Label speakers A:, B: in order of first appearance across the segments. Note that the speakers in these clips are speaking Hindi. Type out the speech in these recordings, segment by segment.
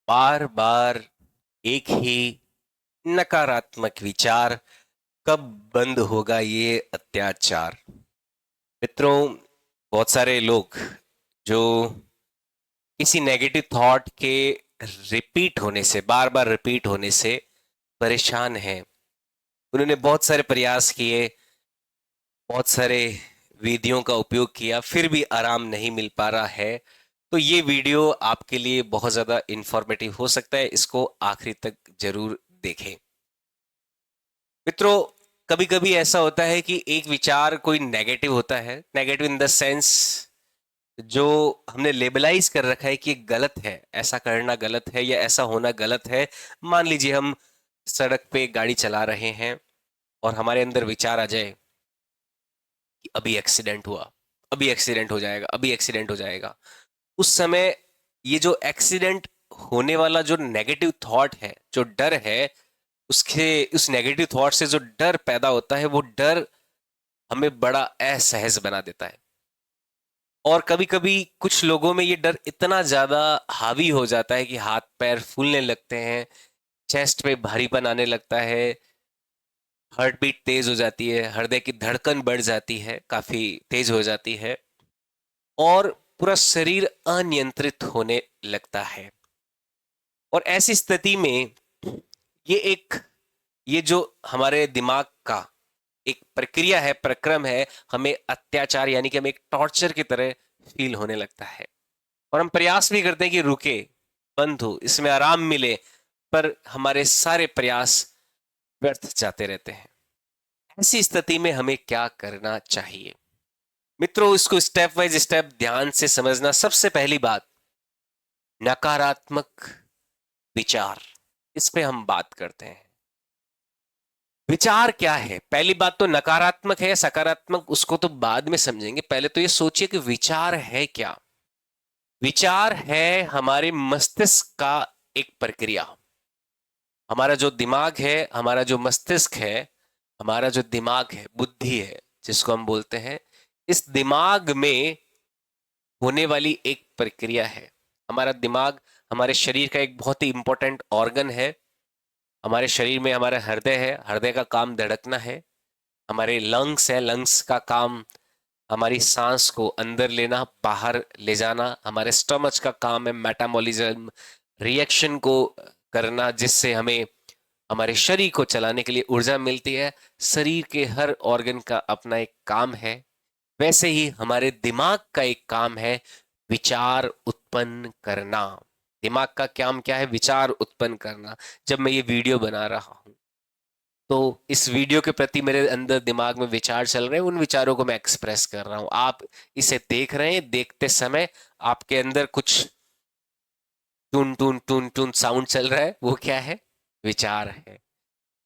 A: बार बार एक ही नकारात्मक विचार, कब बंद होगा ये अत्याचार। मित्रों, बहुत सारे लोग जो किसी नेगेटिव थॉट के रिपीट होने से, बार बार रिपीट होने से परेशान हैं। उन्होंने बहुत सारे प्रयास किए, बहुत सारे विधियों का उपयोग किया, फिर भी आराम नहीं मिल पा रहा है। तो ये वीडियो आपके लिए बहुत ज्यादा इंफॉर्मेटिव हो सकता है, इसको आखिरी तक जरूर देखें। मित्रों, कभी कभी ऐसा होता है कि एक विचार कोई नेगेटिव होता है, नेगेटिव इन द सेंस जो हमने लेबलाइज कर रखा है कि गलत है, ऐसा करना गलत है या ऐसा होना गलत है। मान लीजिए हम सड़क पे गाड़ी चला रहे हैं और हमारे अंदर विचार आ जाए कि अभी एक्सीडेंट हुआ, अभी एक्सीडेंट हो जाएगा, अभी एक्सीडेंट हो जाएगा। उस समय ये जो एक्सीडेंट होने वाला जो नेगेटिव थॉट है, जो डर है, उसके उस नेगेटिव थॉट से जो डर पैदा होता है, वो डर हमें बड़ा असहज बना देता है। और कभी कभी कुछ लोगों में ये डर इतना ज्यादा हावी हो जाता है कि हाथ पैर फूलने लगते हैं, चेस्ट पे भारीपन आने लगता है, हार्ट बीट तेज हो जाती है, हृदय की धड़कन बढ़ जाती है, काफी तेज हो जाती है, और पूरा शरीर अनियंत्रित होने लगता है। और ऐसी स्थिति में ये एक ये जो हमारे दिमाग का एक प्रक्रिया है, प्रक्रम है, हमें अत्याचार यानी कि हमें एक टॉर्चर की तरह फील होने लगता है। और हम प्रयास भी करते हैं कि रुके, बंद हो, इसमें आराम मिले, पर हमारे सारे प्रयास व्यर्थ जाते रहते हैं। ऐसी स्थिति में हमें क्या करना चाहिए? मित्रों, इसको स्टेप वाइज स्टेप ध्यान से समझना। सबसे पहली बात, नकारात्मक विचार, इस पे हम बात करते हैं। विचार क्या है? पहली बात तो नकारात्मक है या सकारात्मक, उसको तो बाद में समझेंगे। पहले तो ये सोचिए कि विचार है क्या। विचार है हमारे मस्तिष्क का एक प्रक्रिया। हमारा जो दिमाग है, हमारा जो मस्तिष्क है, हमारा जो दिमाग है, बुद्धि है जिसको हम बोलते हैं, इस दिमाग में होने वाली एक प्रक्रिया है। हमारा दिमाग हमारे शरीर का एक बहुत ही इंपॉर्टेंट ऑर्गन है। हमारे शरीर में हमारा हृदय है, हृदय का काम धड़कना है। हमारे लंग्स है, लंग्स का काम हमारी सांस को अंदर लेना, बाहर ले जाना। हमारे स्टमच का काम है मेटाबॉलिज्म, रिएक्शन को करना, जिससे हमें हमारे शरीर को चलाने के लिए ऊर्जा मिलती है। शरीर के हर ऑर्गन का अपना एक काम है। वैसे ही हमारे दिमाग का एक काम है विचार उत्पन्न करना। दिमाग का काम क्या है? विचार उत्पन्न करना। जब मैं ये वीडियो बना रहा हूं, तो इस वीडियो के प्रति मेरे अंदर दिमाग में विचार चल रहे हैं, उन विचारों को मैं एक्सप्रेस कर रहा हूं। आप इसे देख रहे हैं, देखते समय आपके अंदर कुछ टून टून टून टून साउंड चल रहा है, वो क्या है? विचार है।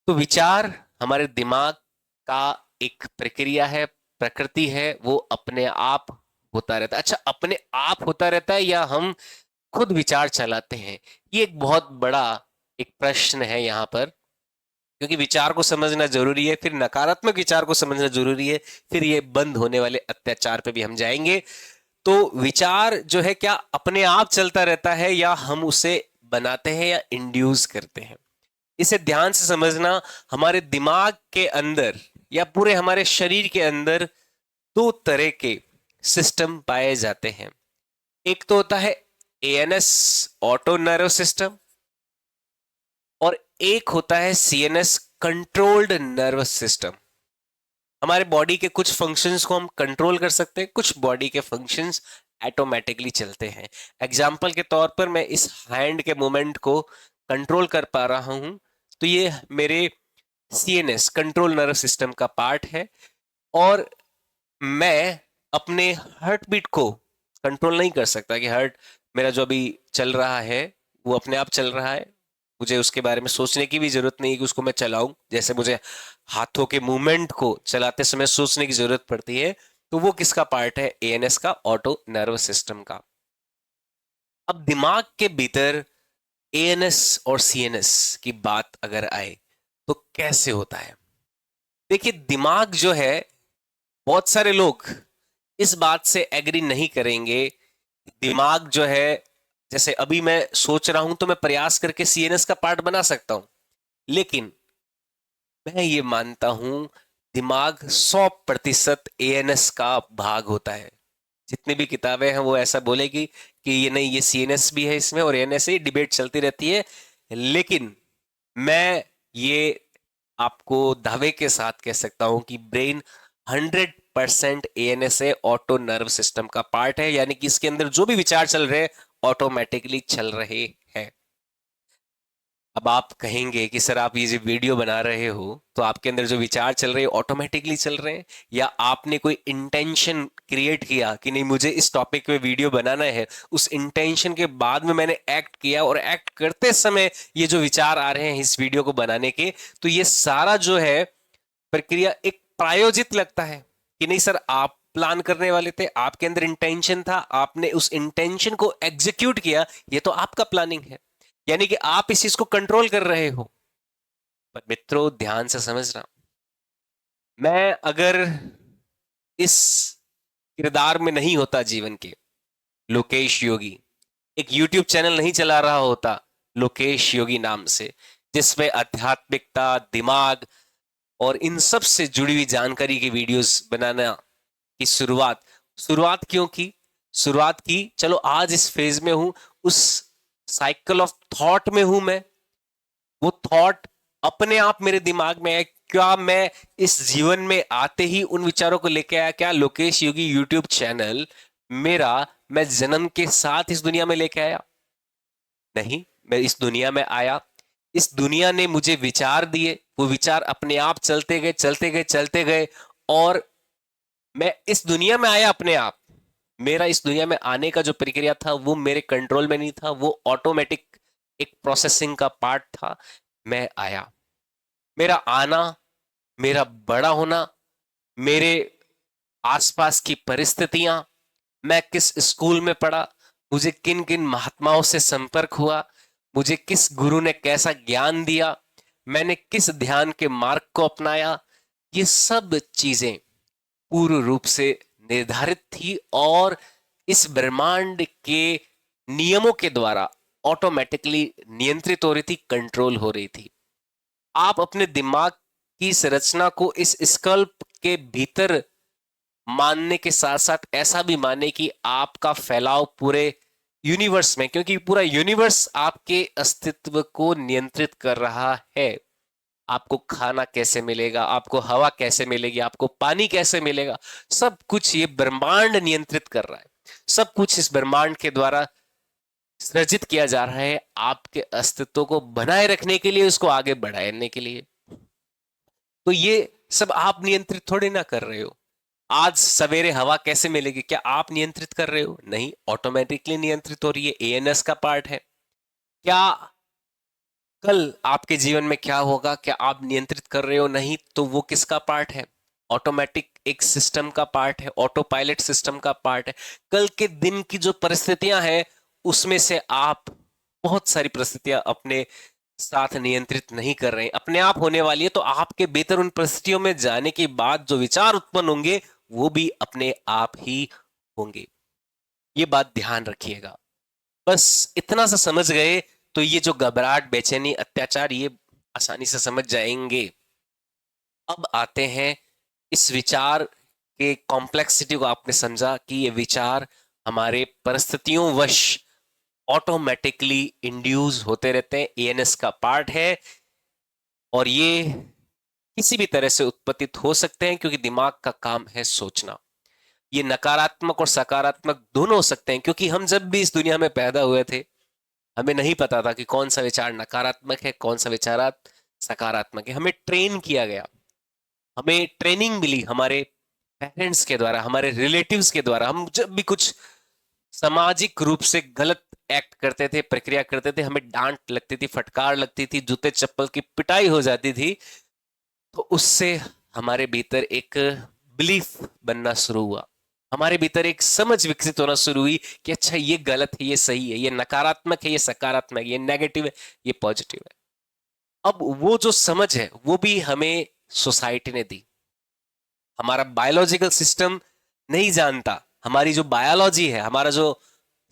A: तो विचार हमारे दिमाग का एक प्रक्रिया है, प्रकृति है, वो अपने आप होता रहता है। अच्छा, अपने आप होता रहता है या हम खुद विचार चलाते हैं? ये एक बहुत बड़ा एक प्रश्न है यहाँ पर, क्योंकि विचार को समझना जरूरी है, फिर नकारात्मक विचार को समझना जरूरी है, फिर ये बंद होने वाले अत्याचार पे भी हम जाएंगे। तो विचार जो है, क्या अपने आप चलता रहता है या हम उसे बनाते हैं या इंड्यूस करते हैं? इसे ध्यान से समझना। हमारे दिमाग के अंदर या पूरे हमारे शरीर के अंदर दो तरह के सिस्टम पाए जाते हैं। एक तो होता है एएनएस, ऑटो नर्व सिस्टम, और एक होता है सीएनएस, कंट्रोल्ड नर्वस सिस्टम। हमारे बॉडी के कुछ फंक्शंस को हम कंट्रोल कर सकते हैं, कुछ बॉडी के फंक्शंस ऑटोमेटिकली चलते हैं। एग्जाम्पल के तौर पर मैं इस हैंड के मूवमेंट को कंट्रोल कर पा रहा हूं, तो ये मेरे सीएनएस, कंट्रोल नर्व सिस्टम का पार्ट है। और मैं अपने हार्ट बीट को कंट्रोल नहीं कर सकता कि हार्ट मेरा जो अभी चल रहा है वो अपने आप चल रहा है। मुझे उसके बारे में सोचने की भी जरूरत नहीं है कि उसको मैं चलाऊं, जैसे मुझे हाथों के मूवमेंट को चलाते समय सोचने की जरूरत पड़ती है। तो वो किसका पार्ट है? एएनएस का, ऑटो नर्व सिस्टम का। अब दिमाग के भीतर एएनएस और सीएनएस की बात अगर आए तो कैसे होता है? देखिए, दिमाग जो है, बहुत सारे लोग इस बात से एग्री नहीं करेंगे। दिमाग जो है जैसे अभी मैं सोच रहा हूं तो मैं प्रयास करके सीएनएस का पार्ट बना सकता हूं, लेकिन मैं ये मानता हूं दिमाग 100% एएनएस का भाग होता है। जितनी भी किताबें हैं वो ऐसा बोलेगी कि ये नहीं, ये सीएनएस भी है इसमें और एएनएस ही, डिबेट चलती रहती है। लेकिन मैं ये आपको दावे के साथ कह सकता हूं कि ब्रेन 100% एएनएस है, ऑटो नर्व सिस्टम का पार्ट है, यानी कि इसके अंदर जो भी विचार चल रहे हैं ऑटोमेटिकली चल रहे हैं। अब आप कहेंगे कि सर आप ये जो वीडियो बना रहे हो तो आपके अंदर जो विचार चल रहे हैं ऑटोमेटिकली चल रहे हैं, या आपने कोई इंटेंशन क्रिएट किया कि नहीं मुझे इस टॉपिक पे वीडियो बनाना है, उस इंटेंशन के बाद में मैंने एक्ट किया और एक्ट करते समय ये जो विचार आ रहे हैं इस वीडियो को बनाने के, तो ये सारा जो है प्रक्रिया एक प्रायोजित लगता है कि नहीं सर आप प्लान करने वाले थे, आपके अंदर इंटेंशन था, आपने उस इंटेंशन को एग्जीक्यूट किया, ये तो आपका प्लानिंग है, यानी कि आप इस चीज को कंट्रोल कर रहे हो। पर मित्रों ध्यान से समझना, मैं अगर इस किरदार में नहीं होता जीवन के, लोकेश योगी एक YouTube चैनल नहीं चला रहा होता लोकेश योगी नाम से, जिसमें आध्यात्मिकता, दिमाग और इन सब से जुड़ी हुई जानकारी की वीडियोस बनाना की शुरुआत शुरुआत क्यों की? शुरुआत की, चलो आज इस फेज में हूं, उस साइकिल ऑफ थॉट में हूं मैं, वो थॉट अपने आप मेरे दिमाग में है, क्या मैं इस जीवन में आते ही उन विचारों को लेके आया? क्या लोकेश योगी यूट्यूब चैनल मेरा मैं जन्म के साथ इस दुनिया में लेके आया? नहीं, मैं इस दुनिया में आया, इस दुनिया ने मुझे विचार दिए, वो विचार अपने आप चलते गए चलते गए चलते गए, और मैं इस दुनिया में आया अपने आप। मेरा इस दुनिया में आने का जो प्रक्रिया था वो मेरे कंट्रोल में नहीं था, वो ऑटोमेटिक एक प्रोसेसिंग का पार्ट था। मैं आया, मेरा आना, मेरा बड़ा होना, मेरे आसपास की परिस्थितियां, मैं किस स्कूल में पढ़ा, मुझे किन किन महात्माओं से संपर्क हुआ, मुझे किस गुरु ने कैसा ज्ञान दिया, मैंने किस ध्यान के मार्ग को अपनाया, ये सब चीजें पूर्ण रूप से निर्धारित थी और इस ब्रह्मांड के नियमों के द्वारा ऑटोमेटिकली नियंत्रित हो रही थी, कंट्रोल हो रही थी। आप अपने दिमाग की संरचना को इस स्कल्प के भीतर मानने के साथ साथ ऐसा भी माने कि आपका फैलाव पूरे यूनिवर्स में, क्योंकि पूरा यूनिवर्स आपके अस्तित्व को नियंत्रित कर रहा है। आपको खाना कैसे मिलेगा, आपको हवा कैसे मिलेगी, आपको पानी कैसे मिलेगा, सब कुछ ये ब्रह्मांड नियंत्रित कर रहा है। सब कुछ इस ब्रह्मांड के द्वारा सृजित किया जा रहा है आपके अस्तित्व को बनाए रखने के लिए, उसको आगे बढ़ाने के लिए। तो ये सब आप नियंत्रित थोड़ी ना कर रहे हो। आज सवेरे हवा कैसे मिलेगी, क्या आप नियंत्रित कर रहे हो? नहीं, ऑटोमेटिकली नियंत्रित हो रही है, एएनएस का पार्ट है। क्या कल आपके जीवन में क्या होगा, क्या आप नियंत्रित कर रहे हो? नहीं, तो वो किसका पार्ट है? ऑटोमेटिक एक सिस्टम का पार्ट है, ऑटो पायलट सिस्टम का पार्ट है। कल के दिन की जो परिस्थितियां हैं उसमें से आप बहुत सारी परिस्थितियां अपने साथ नियंत्रित नहीं कर रहे हैं, अपने आप होने वाली है। तो आपके बेहतर उन परिस्थितियों में जाने के बाद जो विचार उत्पन्न होंगे वो भी अपने आप ही होंगे। ये बात ध्यान रखिएगा। बस इतना सा समझ गए तो ये जो घबराहट, बेचैनी, अत्याचार, ये आसानी से समझ जाएंगे। अब आते हैं इस विचार के कॉम्प्लेक्सिटी को। आपने समझा कि ये विचार हमारे परिस्थितियों वश ऑटोमेटिकली इंड्यूस होते रहते हैं, एएनएस का पार्ट है, और ये किसी भी तरह से उत्पत्तित हो सकते हैं क्योंकि दिमाग का काम है सोचना। ये नकारात्मक और सकारात्मक दोनों हो सकते हैं, क्योंकि हम जब भी इस दुनिया में पैदा हुए थे हमें नहीं पता था कि कौन सा विचार नकारात्मक है, कौन सा विचार सकारात्मक है। हमें ट्रेन किया गया, हमें ट्रेनिंग मिली हमारे पेरेंट्स के द्वारा, हमारे रिलेटिव्स के द्वारा। हम जब भी कुछ सामाजिक रूप से गलत एक्ट करते थे, प्रक्रिया करते थे, हमें डांट लगती थी, फटकार लगती थी, जूते चप्पल की पिटाई हो जाती थी, तो उससे हमारे भीतर एक बिलीफ बनना शुरू हुआ, हमारे भीतर एक समझ विकसित होना शुरू हुई कि अच्छा ये गलत है, ये सही है, ये नकारात्मक है, ये सकारात्मक है, ये नेगेटिव है, ये पॉजिटिव है। अब वो जो समझ है वो भी हमें सोसाइटी ने दी। हमारा बायोलॉजिकल सिस्टम नहीं जानता, हमारी जो बायोलॉजी है, हमारा जो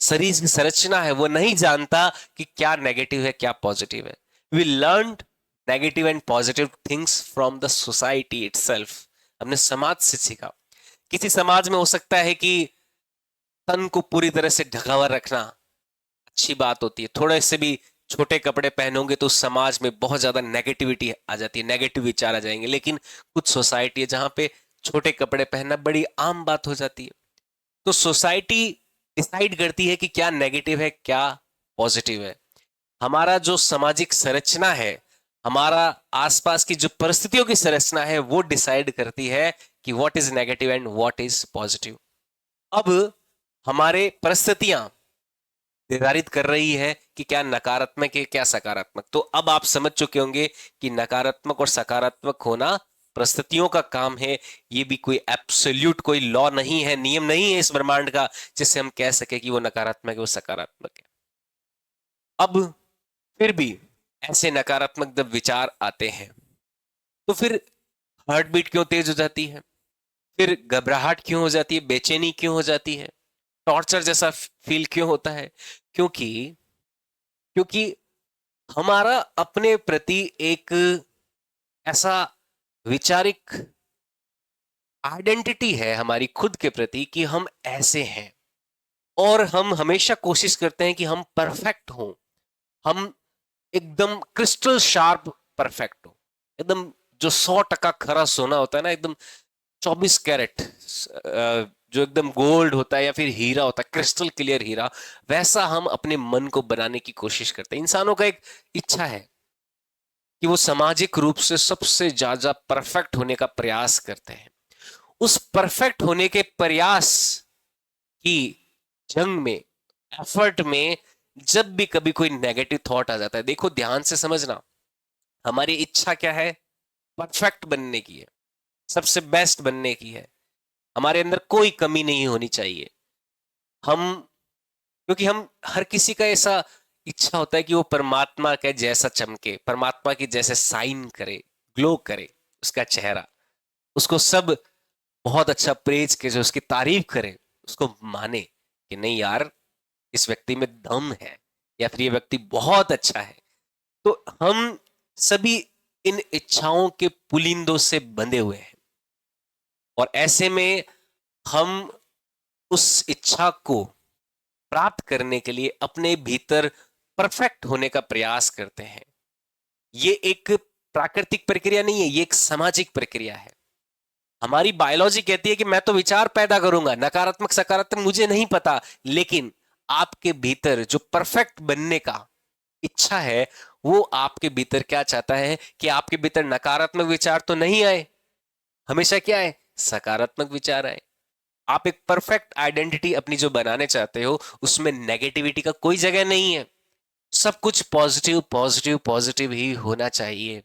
A: शरीर की संरचना है वो नहीं जानता कि क्या नेगेटिव है क्या पॉजिटिव है। We learn negative and positive things from the society itself. हमने समाज से सीखा। किसी समाज में हो सकता है कि तन को पूरी तरह से ढका हुआ रखना अच्छी बात होती है, थोड़े से भी छोटे कपड़े पहनोगे तो समाज में बहुत ज्यादा नेगेटिविटी आ जाती है, नेगेटिव विचार आ जाएंगे। लेकिन कुछ सोसाइटी है जहां पे छोटे कपड़े पहनना बड़ी आम बात हो जाती है। तो सोसाइटी डिसाइड करती है कि क्या नेगेटिव है क्या पॉजिटिव है। हमारा जो सामाजिक संरचना है, हमारा आसपास की जो परिस्थितियों की संरचना है वो डिसाइड करती है कि what is negative and what is positive. अब हमारे परिस्थितियां निर्धारित कर रही है कि क्या नकारात्मक है क्या सकारात्मक। तो अब आप समझ चुके होंगे कि नकारात्मक और सकारात्मक होना परिस्थितियों का काम है। ये भी कोई एब्सोल्यूट कोई लॉ नहीं है, नियम नहीं है इस ब्रह्मांड का जिससे हम कह सके कि वो नकारात्मक है वो सकारात्मक है। अब फिर भी ऐसे नकारात्मक जब विचार आते हैं तो फिर हार्ट बीट क्यों तेज हो जाती है, फिर घबराहट क्यों हो जाती है, बेचैनी क्यों हो जाती है, टॉर्चर जैसा फील क्यों होता है? क्योंकि क्योंकि हमारा अपने प्रति एक ऐसा विचारिक आइडेंटिटी है हमारी खुद के प्रति कि हम ऐसे हैं, और हम हमेशा कोशिश करते हैं कि हम परफेक्ट हों, हम एकदम क्रिस्टल शार्प परफेक्ट हो, एकदम जो 100% खरा सोना होता है ना, एकदम 24 कैरेट, जो एकदम गोल्ड होता है या फिर हीरा होता है, क्रिस्टल क्लियर हीरा, वैसा हम अपने मन को बनाने की कोशिश करते हैं। इंसानों का एक इच्छा है कि वो सामाजिक रूप से सबसे ज्यादा परफेक्ट होने का प्रयास करते हैं। उस परफेक्ट होने के प्रयास की जंग में, एफर्ट में, जब भी कभी कोई नेगेटिव थॉट आ जाता है, देखो ध्यान से समझना, हमारी इच्छा क्या है? परफेक्ट बनने की है, सबसे बेस्ट बनने की है। हमारे अंदर कोई कमी नहीं होनी चाहिए। हम, क्योंकि हम हर किसी का ऐसा इच्छा होता है कि वो परमात्मा के जैसा चमके, परमात्मा की जैसे साइन करे, ग्लो करे उसका चेहरा, उसको सब बहुत अच्छा प्रेज के, जो उसकी तारीफ करे, उसको माने कि नहीं यार इस व्यक्ति में दम है, या फिर ये व्यक्ति बहुत अच्छा है। तो हम सभी इन इच्छाओं के पुलिंदों से बंधे हुए हैं, और ऐसे में हम उस इच्छा को प्राप्त करने के लिए अपने भीतर परफेक्ट होने का प्रयास करते हैं। ये एक प्राकृतिक प्रक्रिया नहीं है, ये एक सामाजिक प्रक्रिया है। हमारी बायोलॉजी कहती है कि मैं तो विचार पैदा करूंगा, नकारात्मक सकारात्मक मुझे नहीं पता, लेकिन आपके भीतर जो परफेक्ट बनने का इच्छा है, वो आपके भीतर क्या चाहता है कि आपके भीतर नकारात्मक विचार तो नहीं आए, हमेशा क्या है? सकारात्मक विचार आए। आप एक परफेक्ट आइडेंटिटी अपनी जो बनाने चाहते हो उसमें नेगेटिविटी का कोई जगह नहीं है, सब कुछ पॉजिटिव पॉजिटिव पॉजिटिव ही होना चाहिए।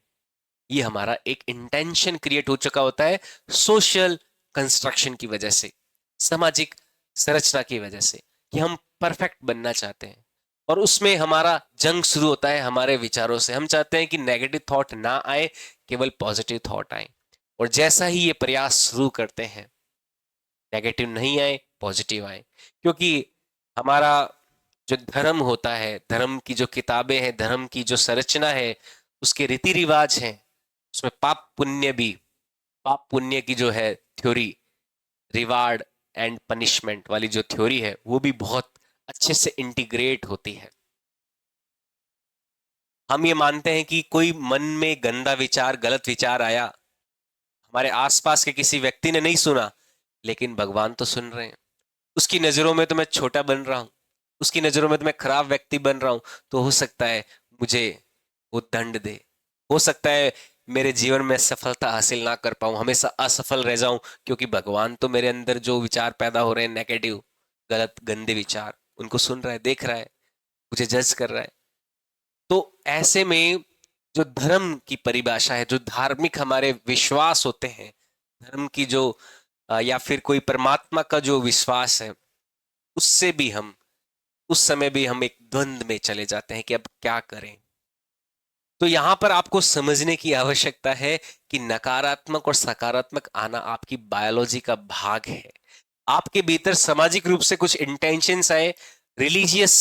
A: ये हमारा एक इंटेंशन क्रिएट हो चुका होता है सोशल कंस्ट्रक्शन की वजह से, सामाजिक संरचना की वजह से, कि हम परफेक्ट बनना चाहते हैं। और उसमें हमारा जंग शुरू होता है हमारे विचारों से। हम चाहते हैं कि नेगेटिव थॉट ना आए, केवल पॉजिटिव थॉट आए। और जैसा ही ये प्रयास शुरू करते हैं, नेगेटिव नहीं आए पॉजिटिव आए, क्योंकि हमारा जो धर्म होता है, धर्म की जो किताबें हैं, धर्म की जो संरचना है, उसके रीति रिवाज हैं, उसमें पाप पुण्य भी, पाप पुण्य की जो है थ्योरी, रिवार्ड एंड पनिशमेंट वाली जो थ्योरी है, वो भी बहुत अच्छे से इंटीग्रेट होती है। हम ये मानते हैं कि कोई मन में गंदा विचार, गलत विचार आया, हमारे आसपास के किसी व्यक्ति ने नहीं सुना, लेकिन भगवान तो सुन रहे हैं। उसकी नजरों में तो मैं छोटा बन रहा हूं, उसकी नजरों में तो मैं खराब व्यक्ति बन रहा हूं, तो हो सकता है मुझे वो दंड दे, हो सकता है मेरे जीवन में सफलता हासिल ना कर पाऊं, हमेशा असफल रह जाऊं, क्योंकि भगवान तो मेरे अंदर जो विचार पैदा हो रहे हैं, नेगेटिव गलत गंदे विचार, उनको सुन रहा है, देख रहा है, मुझे जज कर रहा है। तो ऐसे में जो धर्म की परिभाषा है, जो धार्मिक हमारे विश्वास होते हैं, धर्म की जो या फिर कोई परमात्मा का जो विश्वास है, उससे भी हम उस समय भी हम एक द्वंद में चले जाते हैं कि अब क्या करें। तो यहां पर आपको समझने की आवश्यकता है कि नकारात्मक और सकारात्मक आना आपकी बायोलॉजी का भाग है। आपके भीतर सामाजिक रूप से कुछ इंटेंशंस आए, रिलीजियस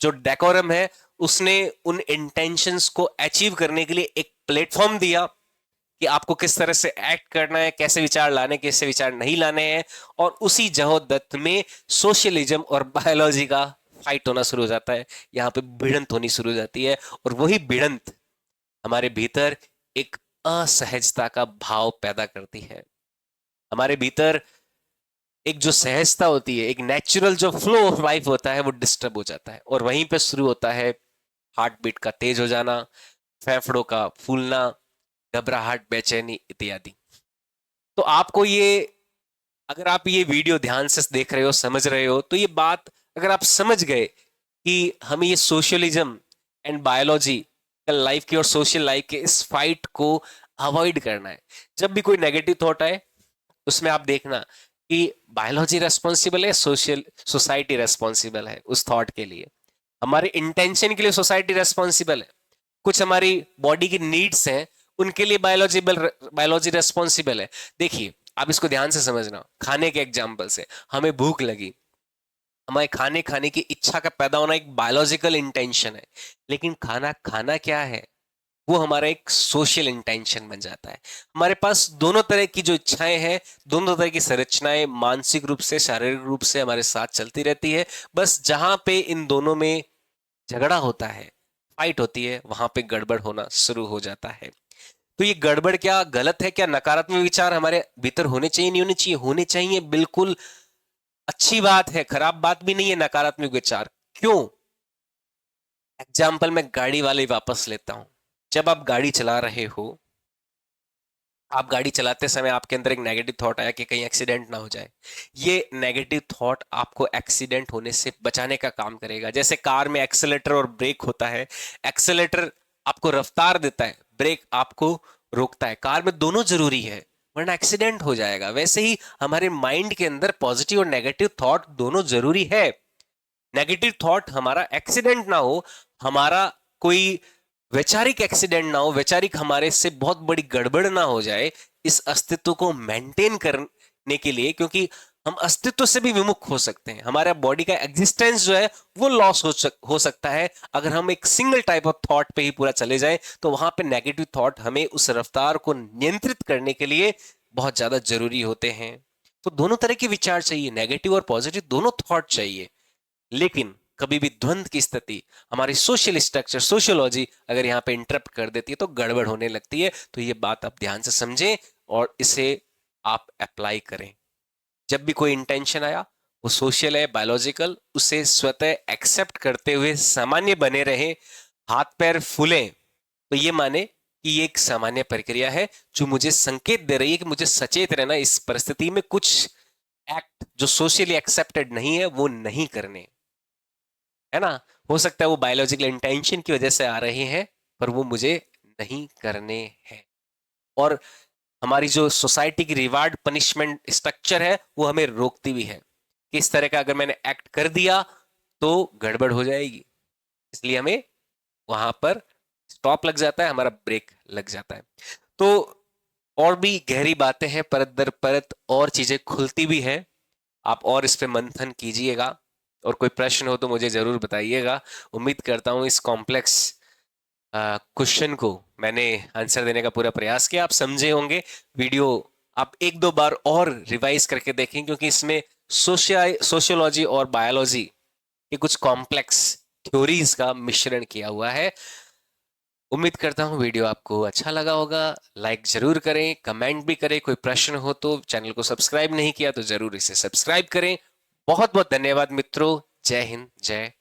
A: जो डेकोरम है उसने उन इंटेंशंस को अचीव करने के लिए एक प्लेटफॉर्म दिया कि आपको किस तरह से एक्ट करना है, कैसे विचार लाने, कैसे विचार नहीं लाने हैं। और उसी जहोदत्त में सोशलिज्म और बायोलॉजी का फाइट होना शुरू हो जाता है, यहाँ पे भिड़ंत होनी शुरू हो जाती है। और वही भिड़ंत हमारे भीतर एक असहजता का भाव पैदा करती है। हमारे भीतर एक जो सहजता होती है, एक नेचुरल जो फ्लो ऑफ लाइफ होता है, वो डिस्टर्ब हो जाता है। और वहीं पे शुरू होता है हार्ट बीट का तेज हो जाना, फेफड़ों का फूलना, घबराहट, बेचैनी इत्यादि। तो आपको ये, अगर आप ये वीडियो ध्यान से देख रहे हो, समझ रहे हो, तो ये बात अगर आप समझ गए कि हमें ये सोशलिज्म एंड बायोलॉजी लाइफ की और सोशल लाइफ के इस फाइट को अवॉइड करना है। जब भी कोई नेगेटिव थॉट आए उसमें आप देखना कि बायोलॉजी रेस्पॉन्सिबल है, सोशल सोसाइटी रेस्पॉन्सिबल है उस थॉट के लिए, हमारे इंटेंशन के लिए सोसाइटी रेस्पॉन्सिबल है, कुछ हमारी बॉडी की नीड्स हैं उनके लिए बायोलॉजी रेस्पॉन्सिबल है। देखिए आप इसको ध्यान से समझना, खाने के एग्जाम्पल से, हमें भूख लगी, हमारे खाने खाने की इच्छा का पैदा होना एक बायोलॉजिकल इंटेंशन है, लेकिन खाना खाना क्या है, वो हमारा एक सोशल इंटेंशन बन जाता है। हमारे पास दोनों तरह की जो इच्छाएं हैं, दोनों तरह की संरचनाएं मानसिक रूप से, शारीरिक रूप से हमारे साथ चलती रहती है। बस जहां पे इन दोनों में झगड़ा होता है, फाइट होती है, वहां पे गड़बड़ होना शुरू हो जाता है। तो ये गड़बड़ क्या गलत है, क्या नकारात्मक विचार हमारे भीतर होने चाहिए, नहीं होने चाहिए? होने चाहिए, बिल्कुल अच्छी बात है, खराब बात भी नहीं है नकारात्मक विचार। क्यों? एग्जाम्पल मैं गाड़ी वाले वापस लेता हूं। जब आप गाड़ी चला रहे हो, आप गाड़ी चलाते समय आपके अंदर एक नेगेटिव थॉट आया कि कहीं एक्सीडेंट ना हो जाए। ये नेगेटिव थॉट आपको एक्सीडेंट होने से बचाने का काम करेगा। जैसे कार में एक्सेलेटर और ब्रेक होता है, एक्सेलेटर आपको रफ्तार देता है, ब्रेक आपको रोकता है। कार में दोनों जरूरी है, वरना एक्सीडेंट हो जाएगा। वैसे ही हमारे माइंड के अंदर पॉजिटिव और नेगेटिव थॉट दोनों जरूरी है। नेगेटिव थॉट हमारा एक्सीडेंट ना हो, हमारा कोई वैचारिक एक्सीडेंट ना हो, वैचारिक हमारे से बहुत बड़ी गड़बड़ ना हो जाए, इस अस्तित्व को मेंटेन करने के लिए, क्योंकि हम अस्तित्व से भी विमुख हो सकते हैं, हमारा बॉडी का एग्जिस्टेंस जो है वो लॉस हो सकता है अगर हम एक सिंगल टाइप ऑफ थॉट पे ही पूरा चले जाए। तो वहां पे नेगेटिव थॉट हमें उस रफ्तार को नियंत्रित करने के लिए बहुत ज्यादा जरूरी होते हैं। तो दोनों तरह के विचार चाहिए, नेगेटिव और पॉजिटिव दोनों थॉट चाहिए। लेकिन कभी भी द्वंद की स्थिति हमारी सोशल स्ट्रक्चर, सोशियोलॉजी अगर यहाँ पे इंटरप्ट कर देती है तो गड़बड़ होने लगती है। तो ये बात आप ध्यान से समझें और इसे आप अप्लाई करें। जब भी कोई इंटेंशन आया, वो सोशल है, बायोलॉजिकल, उसे स्वतः एक्सेप्ट करते हुए सामान्य बने रहे। हाथ पैर फूले तो ये माने कि ये एक सामान्य प्रक्रिया है जो मुझे संकेत दे रही है कि मुझे सचेत रहना, इस परिस्थिति में कुछ एक्ट जो सोशली एक्सेप्टेड नहीं है वो नहीं करने, है ना। हो सकता है वो बायोलॉजिकल इंटेंशन की वजह से आ रहे हैं, पर वो मुझे नहीं करने हैं। और हमारी जो सोसाइटी की रिवार्ड पनिशमेंट स्ट्रक्चर है वो हमें रोकती भी है कि इस तरह का अगर मैंने एक्ट कर दिया तो गड़बड़ हो जाएगी, इसलिए हमें वहां पर स्टॉप लग जाता है, हमारा ब्रेक लग जाता है। तो और भी गहरी बातें हैं, परत दर परत और चीजें खुलती भी है। आप और इस पे मंथन कीजिएगा, और कोई प्रश्न हो तो मुझे जरूर बताइएगा। उम्मीद करता हूँ इस कॉम्प्लेक्स क्वेश्चन को मैंने आंसर देने का पूरा प्रयास किया, आप समझे होंगे। वीडियो आप एक दो बार और रिवाइज करके देखें, क्योंकि इसमें सोशियोलॉजी और बायोलॉजी के कुछ कॉम्प्लेक्स थ्योरीज का मिश्रण किया हुआ है। उम्मीद करता हूँ वीडियो आपको अच्छा लगा होगा। लाइक जरूर करें, कमेंट भी करें, कोई प्रश्न हो तो चैनल को सब्सक्राइब नहीं किया तो जरूर इसे सब्सक्राइब करें। बहुत बहुत धन्यवाद मित्रों। जय हिंद, जय